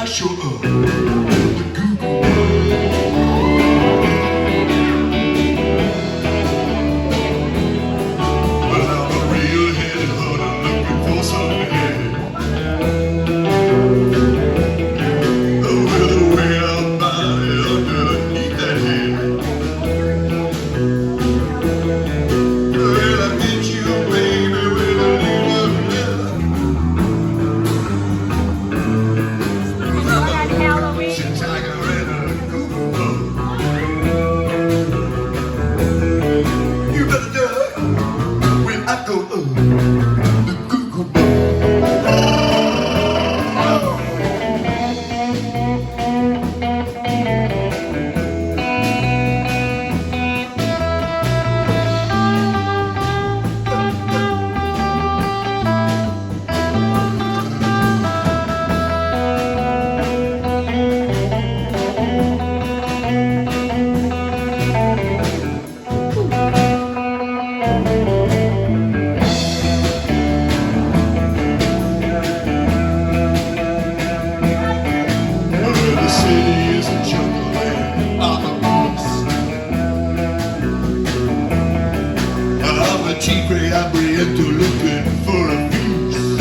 I show up, the goo goo. Well, I'm a real-headed hunter looking for some head. With a way out body underneath that head. Well, I get you, baby, with a little leather. Since I got rid of the goo goo muck. You better duck when I go the goo goo muck. The city is a jungle and I'm a beast. I'm a tigre, hambriento looking for a feast.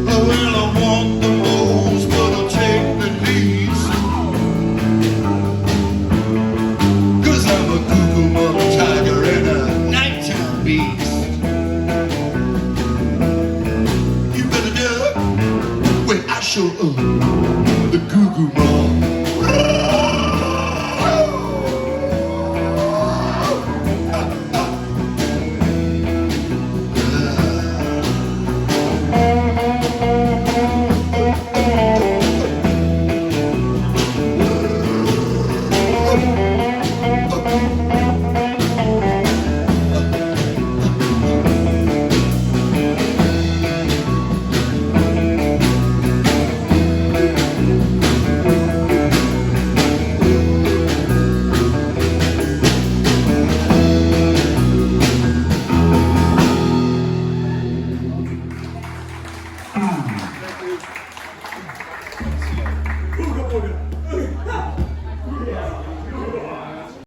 Well, I want the most, but I'll take the least. 'Cause I'm a goo goo muck tiger and a nighttime beast. You better duck when I show up, the goo goo muck.